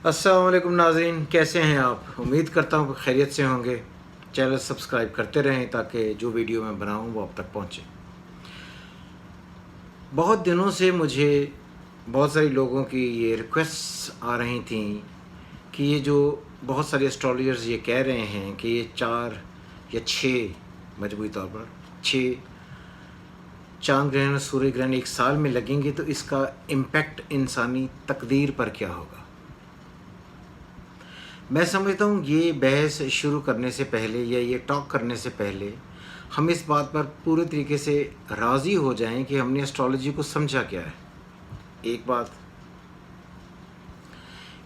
अस्सलाम वालेकुम नाज़रीन, कैसे हैं आप? उम्मीद करता हूँ कि खैरियत से होंगे। चैनल सब्सक्राइब करते रहें ताकि जो वीडियो मैं बनाऊँ वो आप तक पहुँचे। बहुत दिनों से मुझे बहुत सारे लोगों की ये रिक्वेस्ट्स आ रही थी कि ये जो बहुत सारे एस्ट्रोलॉजर्स ये कह रहे हैं कि ये 4 या 6 मजमूई तौर पर 6 चाँद ग्रहण और सूर्य ग्रहण एक साल में लगेंगे, तो इसका इम्पेक्ट इंसानी तकदीर पर क्या होगा। मैं समझता हूँ ये बहस शुरू करने से पहले या ये टॉक करने से पहले हम इस बात पर पूरे तरीके से राज़ी हो जाएं कि हमने एस्ट्रोलॉजी को समझा क्या है। एक बात,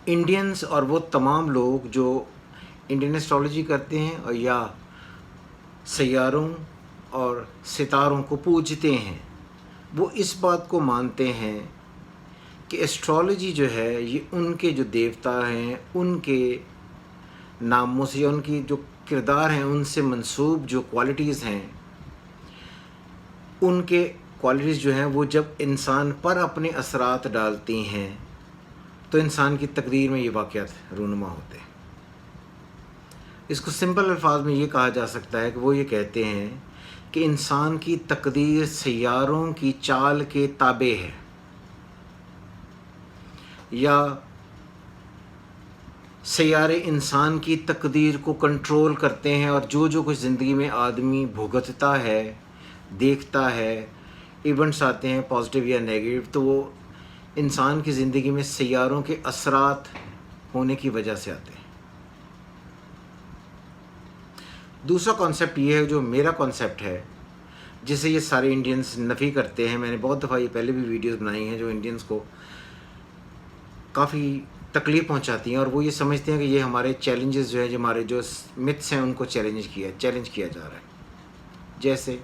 इंडियंस और वो तमाम लोग जो इंडियन एस्ट्रोलॉजी करते हैं और या सैयारों और सितारों को पूजते हैं, वो इस बात को मानते हैं कि एस्ट्रोलॉजी जो है ये उनके जो देवता हैं उनके नामों से या उनकी जो किरदार हैं उनसे मंसूब जो क्वालिटीज़ हैं, उनके क्वालिटीज़ जो हैं वो जब इंसान पर अपने असरात डालती हैं तो इंसान की तकदीर में ये वाक़यात रूनुमा होते हैं। इसको सिंपल अल्फाज में ये कहा जा सकता है कि वो ये कहते हैं कि इंसान की तकदीर सैयारों की चाल के ताबे है, या सैयारे इंसान की तकदीर को कंट्रोल करते हैं और जो जो कुछ ज़िंदगी में आदमी भुगतता है, देखता है, इवेंट्स आते हैं पॉजिटिव या नेगेटिव, तो वो इंसान की ज़िंदगी में सैयारों के असरात होने की वजह से आते हैं। दूसरा कॉन्सेप्ट ये है जो मेरा कॉन्सेप्ट है, जिसे ये सारे इंडियंस नफ़ी करते हैं। मैंने बहुत दफ़ा ये पहले भी वीडियोस बनाई हैं जो इंडियंस को काफ़ी तकलीफ़ पहुंचाती हैं, और वो ये समझते हैं कि ये हमारे चैलेंजेस जो है, जो हमारे जो मिथ्स हैं उनको चैलेंज किया जा रहा है। जैसे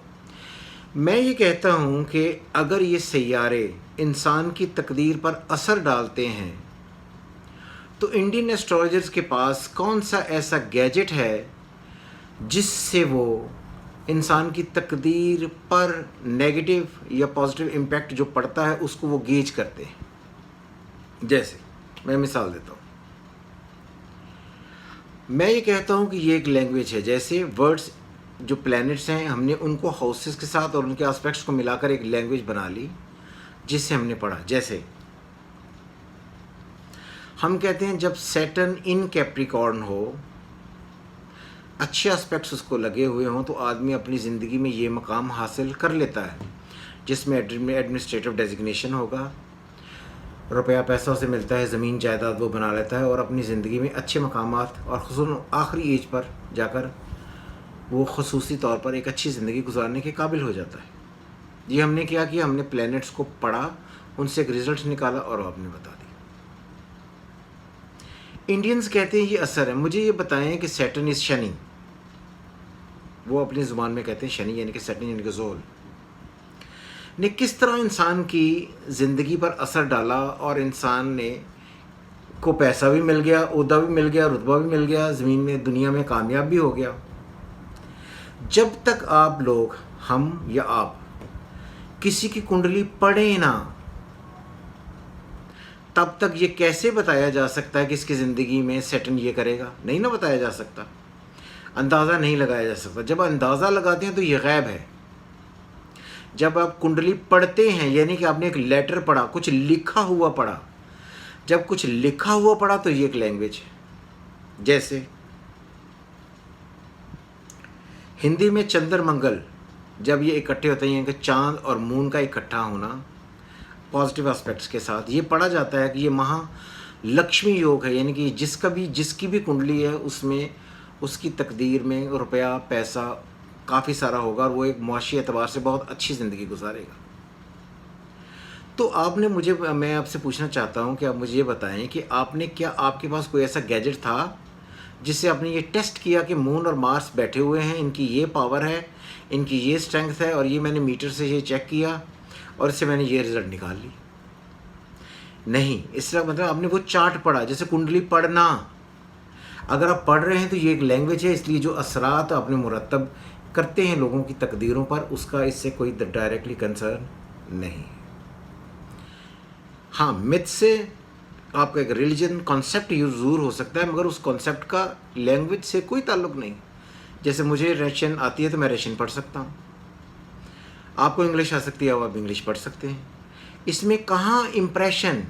मैं ये कहता हूँ कि अगर ये सैयारे इंसान की तकदीर पर असर डालते हैं तो इंडियन एस्ट्रोलॉजर्स के पास कौन सा ऐसा गैजेट है जिससे वो इंसान की तकदीर पर नेगेटिव या पॉजिटिव इम्पैक्ट जो पड़ता है उसको वो गेज करते हैं। जैसे मैं मिसाल देता हूँ, मैं ये कहता हूँ कि ये एक लैंग्वेज है। जैसे वर्ड्स जो प्लैनेट्स हैं, हमने उनको हाउसेस के साथ और उनके एस्पेक्ट्स को मिलाकर एक लैंग्वेज बना ली जिससे हमने पढ़ा। जैसे हम कहते हैं जब सैटर्न इन कैप्रिकॉर्न हो, अच्छे एस्पेक्ट्स उसको लगे हुए हों, तो आदमी अपनी ज़िंदगी में ये मकाम हासिल कर लेता है जिसमें एडमिनिस्ट्रेटिव डेजिग्नेशन होगा, रुपया पैसा उसे मिलता है, ज़मीन जायदाद वो बना लेता है और अपनी ज़िंदगी में अच्छे मकामात और ख़ुसूसन आखिरी एज पर जाकर वो ख़ुसूसी तौर पर एक अच्छी ज़िंदगी गुजारने के काबिल हो जाता है। ये हमने क्या किया, हमने प्लैनेट्स को पढ़ा, उनसे एक रिज़ल्ट निकाला और आपने बता दिया। इंडियंस कहते हैं ये असर है। मुझे ये बताएं कि सैटर्न इज़ शनि, वो अपनी ज़ुबान में कहते हैं शनि यानी कि सैटर्न यानी कि ज़ोल ने किस तरह इंसान की ज़िंदगी पर असर डाला, और इंसान ने को पैसा भी मिल गया, ओहदा भी मिल गया, रुतबा भी मिल गया, ज़मीन में दुनिया में कामयाब भी हो गया। जब तक आप लोग, हम या आप, किसी की कुंडली पढ़ें ना, तब तक ये कैसे बताया जा सकता है कि इसकी ज़िंदगी में सैटर्न ये करेगा? नहीं ना बताया जा सकता, अंदाज़ा नहीं लगाया जा सकता। जब अंदाज़ा लगाते हैं तो ये गैब है। जब आप कुंडली पढ़ते हैं यानी कि आपने एक लेटर पढ़ा, कुछ लिखा हुआ पढ़ा। जब कुछ लिखा हुआ पढ़ा तो ये एक लैंग्वेज है। जैसे हिंदी में चंद्र मंगल जब ये इकट्ठे होते हैं, कि चांद और मून का इकट्ठा होना पॉजिटिव एस्पेक्ट्स के साथ, ये पढ़ा जाता है कि ये महालक्ष्मी योग है, यानी कि जिसकी भी कुंडली है उसमें उसकी तकदीर में रुपया पैसा काफ़ी सारा होगा और वो एक मुआशी एतबार से बहुत अच्छी ज़िंदगी गुजारेगा। तो मैं आपसे पूछना चाहता हूँ कि आप मुझे ये बताएं कि आपके पास कोई ऐसा गैजेट था जिससे आपने ये टेस्ट किया कि मून और मार्स बैठे हुए हैं, इनकी ये पावर है, इनकी ये स्ट्रेंथ है, और ये मैंने मीटर से ये चेक किया और इससे मैंने ये रिज़ल्ट निकाल ली? नहीं। इसका मतलब आपने वो चार्ट पढ़ा, जैसे कुंडली पढ़ना। अगर आप पढ़ रहे हैं तो ये एक लैंग्वेज है, इसलिए जो असरात आपने मुरतब करते हैं लोगों की तकदीरों पर, उसका इससे कोई डायरेक्टली कंसर्न नहीं है। हाँ, मिथ से आपका एक रिलीजन कॉन्सेप्ट ज़रूर हो सकता है, मगर उस कॉन्सेप्ट का लैंग्वेज से कोई ताल्लुक़ नहीं। जैसे मुझे रशियन आती है तो मैं रशियन पढ़ सकता हूँ, आपको इंग्लिश आ सकती है, आप इंग्लिश पढ़ सकते हैं। इसमें कहाँ इम्प्रेशन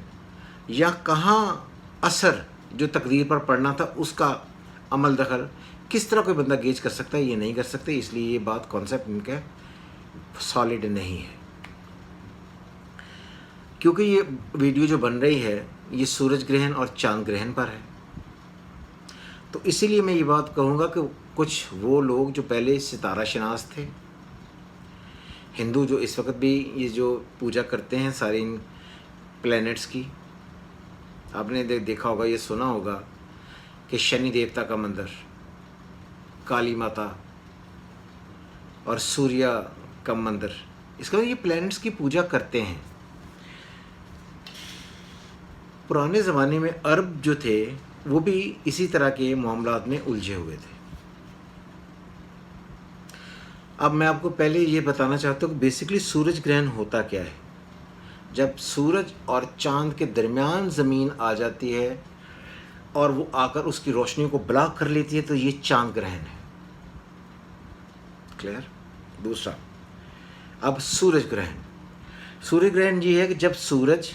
या कहाँ असर जो तकदीर पर पड़ना था उसका अमल दखल किस तरह कोई बंदा गेज कर सकता है, ये नहीं कर सकते। इसलिए ये बात कॉन्सेप्ट इनका सॉलिड नहीं है। क्योंकि ये वीडियो जो बन रही है ये सूरज ग्रहण और चांद ग्रहण पर है, तो इसीलिए मैं ये बात कहूँगा कि कुछ वो लोग जो पहले सितारा शनास थे, हिंदू जो इस वक्त भी ये जो पूजा करते हैं सारे इन प्लैनेट्स की, आपने देखा होगा, ये सुना होगा कि शनि देवता का मंदिर, काली माता और सूर्य का मंदिर, इसका ये प्लैनेट्स की पूजा करते हैं। पुराने ज़माने में अरब जो थे वो भी इसी तरह के मामलात में उलझे हुए थे। अब मैं आपको पहले ये बताना चाहता हूँ कि बेसिकली सूरज ग्रहण होता क्या है। जब सूरज और चांद के दरमियान ज़मीन आ जाती है और वो आकर उसकी रोशनी को ब्लॉक कर लेती है तो ये चांद ग्रहण है। क्लियर? दूसरा, अब सूरज ग्रहण। सूर्य ग्रहण ये है कि जब सूरज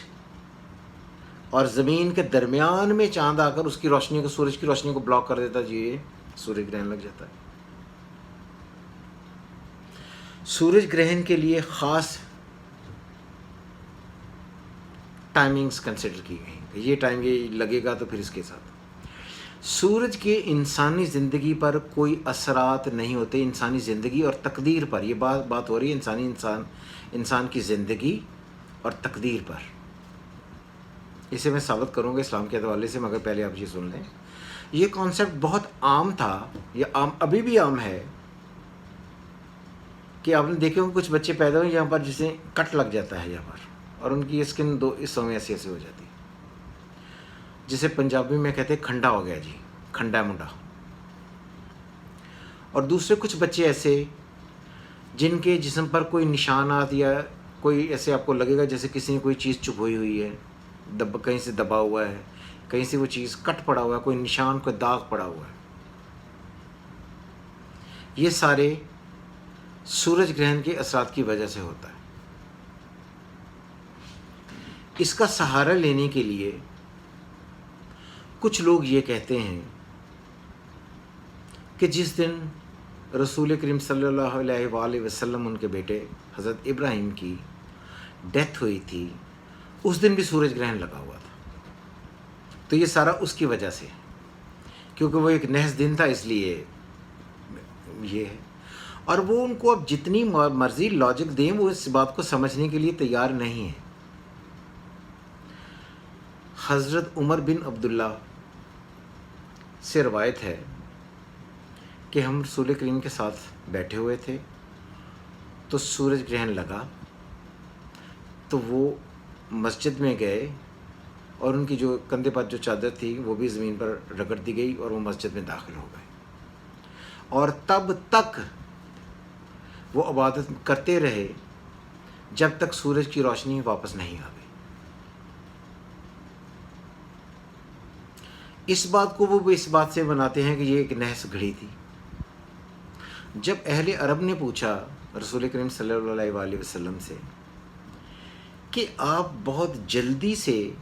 और ज़मीन के दरमियान में चांद आकर उसकी रोशनी को, सूरज की रोशनी को ब्लॉक कर देता है, ये सूर्य ग्रहण लग जाता है। सूरज ग्रहण के लिए ख़ास टाइमिंग्स कंसिडर की गई, ये टाइम ये लगेगा तो फिर इसके साथ। सूरज के इंसानी ज़िंदगी पर कोई असरात नहीं होते, इंसानी ज़िंदगी और तकदीर पर। ये बात हो रही है इंसान की ज़िंदगी और तकदीर पर। इसे मैं साबित करूँगा इस्लाम के हवाले से, मगर पहले आप ये सुन लें। ये कॉन्सेप्ट बहुत आम था, ये आम अभी भी आम है कि आपने देखे होंगे कुछ बच्चे पैदा हुए यहाँ पर जिसे कट लग जाता है यहाँ पर, और उनकी स्किन दो हिस्सों में ऐसे ऐसे हो जाती है, जिसे पंजाबी में कहते हैं खंडा हो गया जी, खंडा मुंडा। और दूसरे कुछ बच्चे ऐसे जिनके जिस्म पर कोई निशानात या कोई ऐसे आपको लगेगा जैसे किसी ने कोई चीज़ चुभोई हुई है, कहीं से दबा हुआ है, कहीं से वो चीज़ कट पड़ा हुआ है, कोई निशान, कोई दाग पड़ा हुआ है। ये सारे सूरज ग्रहण के असरात की वजह से होता है। इसका सहारा लेने के लिए कुछ लोग ये कहते हैं कि जिस दिन रसूल करीम सल्लल्लाहु अलैहि वसल्लम उनके बेटे हज़रत इब्राहिम की डेथ हुई थी, उस दिन भी सूरज ग्रहण लगा हुआ था। तो ये सारा उसकी वजह से, क्योंकि वो एक नहस दिन था, इसलिए ये है। और वो उनको अब जितनी मर्ज़ी लॉजिक दें वो इस बात को समझने के लिए तैयार नहीं है। हज़रत उमर बिन अब्दुल्ला से रवायत है कि हम रसूल करीम के साथ बैठे हुए थे तो सूरज ग्रहण लगा, तो वो मस्जिद में गए और उनकी जो कंधे पर जो चादर थी वो भी ज़मीन पर रगड़ दी गई और वो मस्जिद में दाखिल हो गए, और तब तक वो इबादत करते रहे जब तक सूरज की रोशनी वापस नहीं आ गई। इस बात को वो इस बात से बनाते हैं कि ये एक नहस घड़ी थी। जब अहले अरब ने पूछा रसूल करीम सल्लल्लाहु अलैहि वसल्लम से कि आप बहुत जल्दी से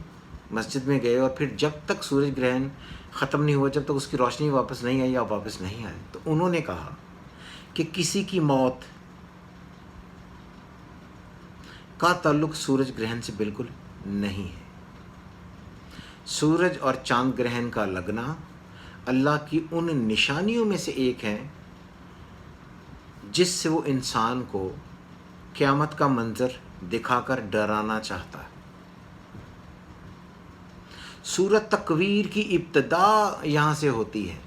मस्जिद में गए और फिर जब तक सूरज ग्रहण ख़त्म नहीं हुआ, जब तक उसकी रोशनी वापस नहीं आई, आप वापस नहीं आए, तो उन्होंने कहा कि किसी की मौत का ताल्लुक़ सूरज ग्रहण से बिल्कुल नहीं है। सूरज और चांद ग्रहण का लगना अल्लाह की उन निशानियों में से एक है जिससे वो इंसान को क़यामत का मंज़र दिखाकर डराना चाहता है। सूरत तकवीर की इब्तिदा यहाँ से होती है।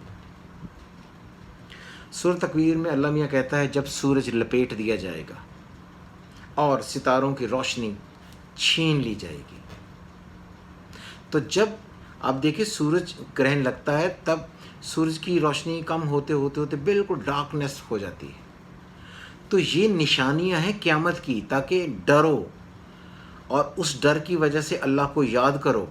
सूरत तकवीर में अल्लाह मियाँ कहता है जब सूरज लपेट दिया जाएगा और सितारों की रोशनी छीन ली जाएगी। तो जब आप देखिए सूरज ग्रहण लगता है तब सूरज की रोशनी कम होते होते होते बिल्कुल डार्कनेस हो जाती है। तो ये निशानियां हैं क़यामत की, ताकि डरो और उस डर की वजह से अल्लाह को याद करो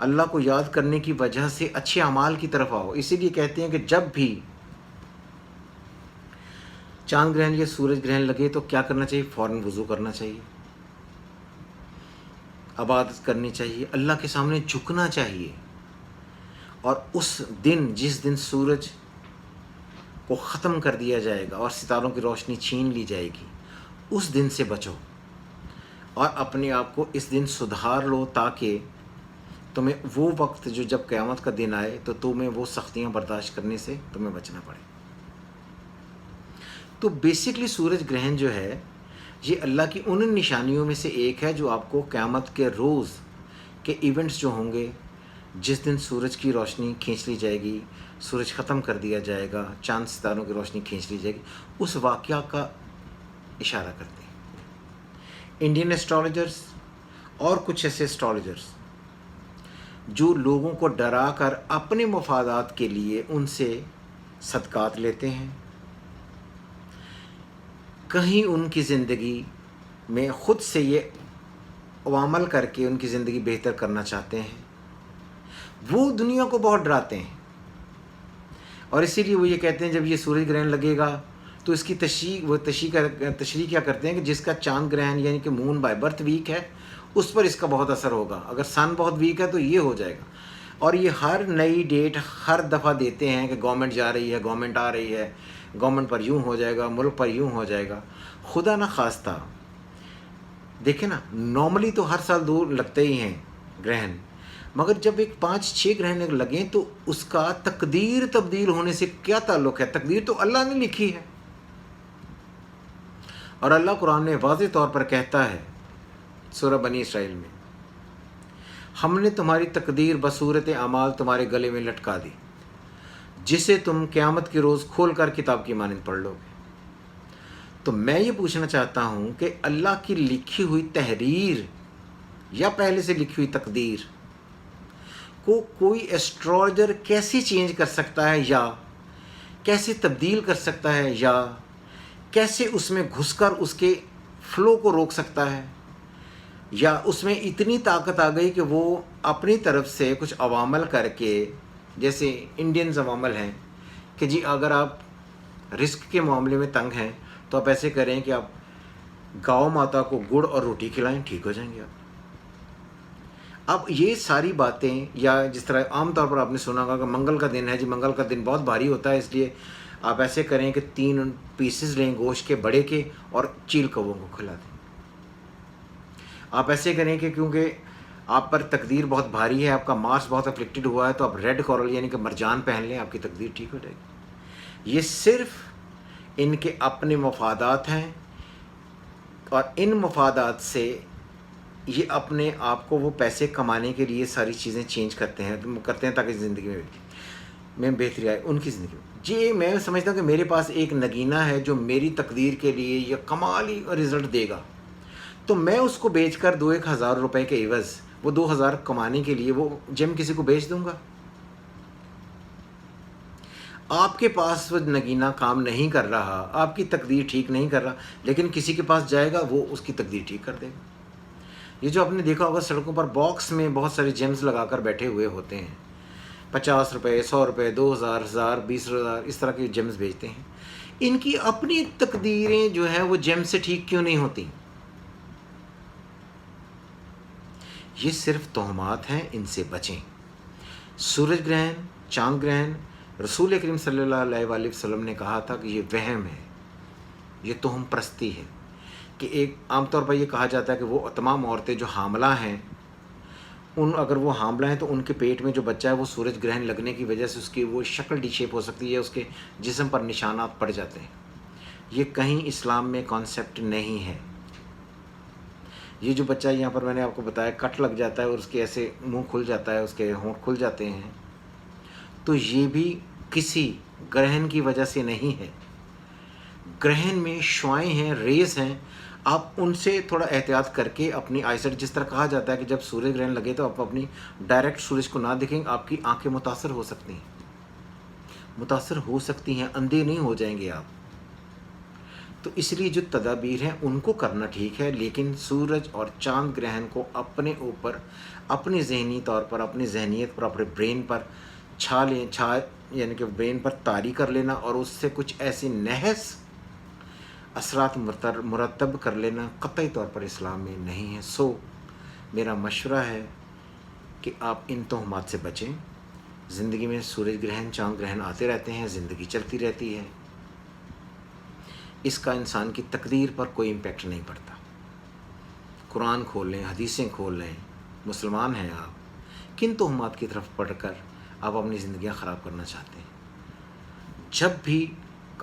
اللہ کو یاد کرنے کی وجہ سے اچھے اعمال کی طرف آؤ. اسی لیے کہتے ہیں کہ جب بھی چاند گرہن یا سورج گرہن لگے تو کیا کرنا چاہیے؟ فوراً وضو کرنا چاہیے، عبادت کرنی چاہیے، اللہ کے سامنے جھکنا چاہیے. اور اس دن جس دن سورج کو ختم کر دیا جائے گا اور ستاروں کی روشنی چھین لی جائے گی، اس دن سے بچو اور اپنے آپ کو اس دن سدھار لو، تاکہ تمہیں وہ وقت جو جب قیامت کا دن آئے تو تمہیں وہ سختیاں برداشت کرنے سے تمہیں بچنا پڑے. تو بیسکلی سورج گرہن جو ہے یہ اللہ کی ان نشانیوں میں سے ایک ہے جو آپ کو قیامت کے روز کے ایونٹس جو ہوں گے، جس دن سورج کی روشنی کھینچ لی جائے گی، سورج ختم کر دیا جائے گا، چاند ستاروں کی روشنی کھینچ لی جائے گی، اس واقعہ کا اشارہ کرتے ہیں. انڈین اسٹرالوجرز اور کچھ ایسے اسٹرالوجرز جو لوگوں کو ڈرا کر اپنے مفادات کے لیے ان سے صدقات لیتے ہیں، کہیں ان کی زندگی میں خود سے یہ عمل کر کے ان کی زندگی بہتر کرنا چاہتے ہیں، وہ دنیا کو بہت ڈراتے ہیں. اور اسی لیے وہ یہ کہتے ہیں جب یہ سورج گرہن لگے گا تو اس کی تشریح کیا کرتے ہیں کہ جس کا چاند گرہن یعنی کہ مون بائی برتھ ویک ہے اس پر اس کا بہت اثر ہوگا. اگر سن بہت ویک ہے تو یہ ہو جائے گا. اور یہ ہر نئی ڈیٹ ہر دفعہ دیتے ہیں کہ گورنمنٹ جا رہی ہے، گورنمنٹ آ رہی ہے، گورنمنٹ پر یوں ہو جائے گا، ملک پر یوں ہو جائے گا. خدا نہ خواستہ دیکھیں نا، نارملی تو ہر سال 2 لگتے ہی ہیں گرہن، مگر جب ایک 5-6 گرہن لگیں تو اس کا تقدیر تبدیل ہونے سے کیا تعلق ہے؟ تقدیر تو اللہ نے لکھی ہے. اور اللہ قرآن میں واضح طور پر کہتا ہے سورہ بنی اسرائیل میں، ہم نے تمہاری تقدیر بصورت اعمال تمہارے گلے میں لٹکا دی، جسے تم قیامت کے روز کھول کر کتاب کی مانند پڑھ لو گے. تو میں یہ پوچھنا چاہتا ہوں کہ اللہ کی لکھی ہوئی تحریر یا پہلے سے لکھی ہوئی تقدیر کو کوئی ایسٹرالوجر کیسے چینج کر سکتا ہے، یا کیسے تبدیل کر سکتا ہے، یا کیسے اس میں گھس کر اس کے فلو کو روک سکتا ہے، یا اس میں اتنی طاقت آ گئی کہ وہ اپنی طرف سے کچھ عوامل کر کے، جیسے انڈینز عوامل ہیں کہ جی اگر آپ رزق کے معاملے میں تنگ ہیں تو آپ ایسے کریں کہ آپ گاؤں ماتا کو گڑ اور روٹی کھلائیں، ٹھیک ہو جائیں گے آپ. اب یہ ساری باتیں، یا جس طرح عام طور پر آپ نے سنا ہوگا کہ منگل کا دن ہے، جی منگل کا دن بہت بھاری ہوتا ہے، اس لیے آپ ایسے کریں کہ 3 پیسز لیں گوشت کے بڑے کے اور چیل کووں کو کھلا دیں. آپ ایسے کریں کہ کیونکہ آپ پر تقدیر بہت بھاری ہے، آپ کا مارس بہت افلکٹڈ ہوا ہے، تو آپ ریڈ کورل یعنی کہ مرجان پہن لیں، آپ کی تقدیر ٹھیک ہو جائے گی. یہ صرف ان کے اپنے مفادات ہیں، اور ان مفادات سے یہ اپنے آپ کو وہ پیسے کمانے کے لیے ساری چیزیں چینج کرتے ہیں تاکہ زندگی میں بہتری آئے ان کی زندگی میں. جی میں سمجھتا ہوں کہ میرے پاس ایک نگینہ ہے جو میری تقدیر کے لیے یہ کمالی رزلٹ دے گا، تو میں اس کو بیچ کر 2-1 ہزار روپے کے عوض وہ 2000 کمانے کے لیے وہ جم کسی کو بیچ دوں گا. آپ کے پاس وہ نگینہ کام نہیں کر رہا، آپ کی تقدیر ٹھیک نہیں کر رہا، لیکن کسی کے پاس جائے گا وہ اس کی تقدیر ٹھیک کر دے گا. یہ جو آپ نے دیکھا ہوگا سڑکوں پر باکس میں بہت سارے جیمز لگا کر بیٹھے ہوئے ہوتے ہیں، 50 روپے، 100 روپے، 2000، 1000، 20,000 اس طرح کے جیمز بیچتے ہیں. ان کی اپنی تقدیریں جو ہیں وہ جیم سے ٹھیک کیوں نہیں ہوتی؟ یہ صرف توہمات ہیں، ان سے بچیں. سورج گرہن، چاند گرہن، رسول کریم صلی اللہ علیہ وآلہ وسلم نے کہا تھا کہ یہ وہم ہے، یہ توہم پرستی ہے. کہ ایک عام طور پر یہ کہا جاتا ہے کہ وہ تمام عورتیں جو حاملہ ہیں، اگر وہ حاملہ ہیں تو ان کے پیٹ میں جو بچہ ہے وہ سورج گرہن لگنے کی وجہ سے اس کی وہ شکل ڈی شیپ ہو سکتی ہے، اس کے جسم پر نشانات پڑ جاتے ہیں. یہ کہیں اسلام میں کانسیپٹ نہیں ہے. یہ جو بچہ یہاں پر میں نے آپ کو بتایا کٹ لگ جاتا ہے اور اس کے ایسے منہ کھل جاتا ہے، اس کے ہونٹ کھل جاتے ہیں، تو یہ بھی کسی گرہن کی وجہ سے نہیں ہے. گرہن میں شعاعیں ہیں، ریز ہیں، آپ ان سے تھوڑا احتیاط کر کے اپنی آئی سائٹ، جس طرح کہا جاتا ہے کہ جب سورج گرہن لگے تو آپ اپنی ڈائریکٹ سورج کو نہ دیکھیں، آپ کی آنکھیں متاثر ہو سکتی ہیں، اندھے نہیں ہو جائیں گے آپ. تو اس لیے جو تدابیر ہیں ان کو کرنا ٹھیک ہے، لیکن سورج اور چاند گرہن کو اپنے اوپر، اپنی ذہنی طور پر، اپنی ذہنیت پر، اپنے برین پر چھا یعنی کہ برین پر طاری کر لینا اور اس سے کچھ ایسی نحس اثرات مرتب کر لینا قطعی طور پر اسلام میں نہیں ہے۔ سو میرا مشورہ ہے کہ آپ ان تہمات سے بچیں۔ زندگی میں سورج گرہن، چاند گرہن آتے رہتے ہیں، زندگی چلتی رہتی ہے، اس کا انسان کی تقدیر پر کوئی امپیکٹ نہیں پڑتا۔ قرآن کھول لیں، حدیثیں کھول لیں، مسلمان ہیں آپ، کن تہمات کی طرف پڑھ کر آپ اپنی زندگیاں خراب کرنا چاہتے ہیں؟ جب بھی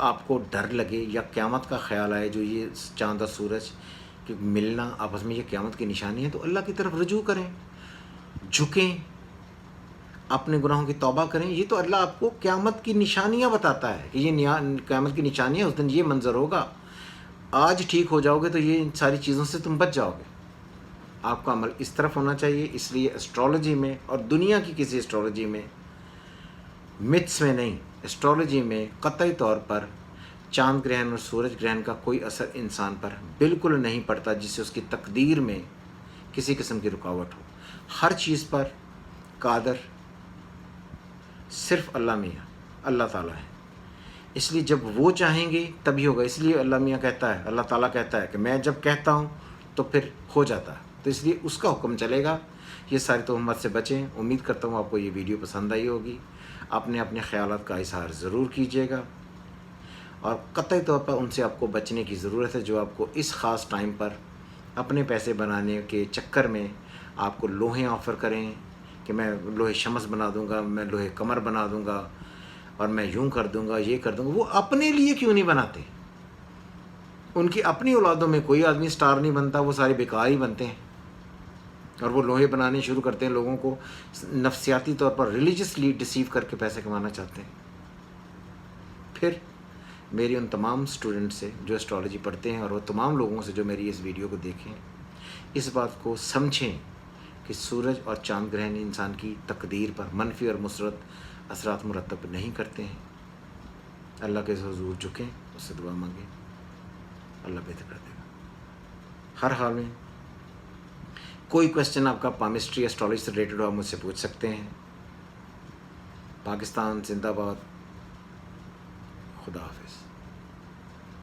آپ کو ڈر لگے یا قیامت کا خیال آئے، جو یہ چاند اور سورج کہ ملنا آپس میں یہ قیامت کی نشانی ہے، تو اللہ کی طرف رجوع کریں، جھکیں، اپنے گناہوں کی توبہ کریں۔ یہ تو اللہ آپ کو قیامت کی نشانیاں بتاتا ہے کہ یہ قیامت کی نشانیاں، اس دن یہ منظر ہوگا، آج ٹھیک ہو جاؤ گے تو یہ ساری چیزوں سے تم بچ جاؤ گے۔ آپ کا عمل اس طرف ہونا چاہیے۔ اس لیے اسٹرالوجی میں اور دنیا کی کسی اسٹرالوجی میں، متس میں نہیں، اسٹرالوجی میں قطعی طور پر چاند گرہن اور سورج گرہن کا کوئی اثر انسان پر بالکل نہیں پڑتا جس سے اس کی تقدیر میں کسی قسم کی رکاوٹ ہو۔ ہر چیز پر قادر صرف اللہ میاں، اللہ تعالیٰ ہے۔ اس لیے جب وہ چاہیں گے تبھی ہوگا۔ اس لیے اللہ میاں کہتا ہے، اللہ تعالیٰ کہتا ہے کہ میں جب کہتا ہوں تو پھر ہو جاتا ہے، تو اس لیے اس کا حکم چلے گا۔ یہ ساری تہمت سے بچیں۔ امید کرتا ہوں آپ کو یہ ویڈیو پسند آئی ہوگی۔ اپنے خیالات کا اظہار ضرور کیجیے گا، اور قطعی طور پر ان سے آپ کو بچنے کی ضرورت ہے جو آپ کو اس خاص ٹائم پر اپنے پیسے بنانے کے چکر میں آپ کو لوہیں آفر کریں کہ میں لوہے شمس بنا دوں گا، میں لوہے کمر بنا دوں گا، اور میں یوں کر دوں گا، یہ کر دوں گا۔ وہ اپنے لیے کیوں نہیں بناتے؟ ان کی اپنی اولادوں میں کوئی آدمی سٹار نہیں بنتا، وہ سارے بیکار ہی بنتے ہیں، اور وہ لوہے بنانے شروع کرتے ہیں، لوگوں کو نفسیاتی طور پر ریلیجسلی ڈسیو کر کے پیسے کمانا چاہتے ہیں۔ پھر میری ان تمام اسٹوڈنٹ سے جو اسٹرالوجی پڑھتے ہیں، اور وہ تمام لوگوں سے جو میری اس ویڈیو کو دیکھیں، اس بات کو سمجھیں کہ سورج اور چاند گرہن انسان کی تقدیر پر منفی اور مثبت اثرات مرتب نہیں کرتے ہیں۔ اللہ کے حضور جھکیں، اس سے دعا مانگیں، اللہ بہتر کر دے گا۔ ہر حال میں کوئی کویسچن آپ کا پامسٹری اسٹرالوجی سے ریلیٹڈ ہو، آپ مجھ سے پوچھ سکتے ہیں۔ پاکستان زندہ باد، خدا حافظ۔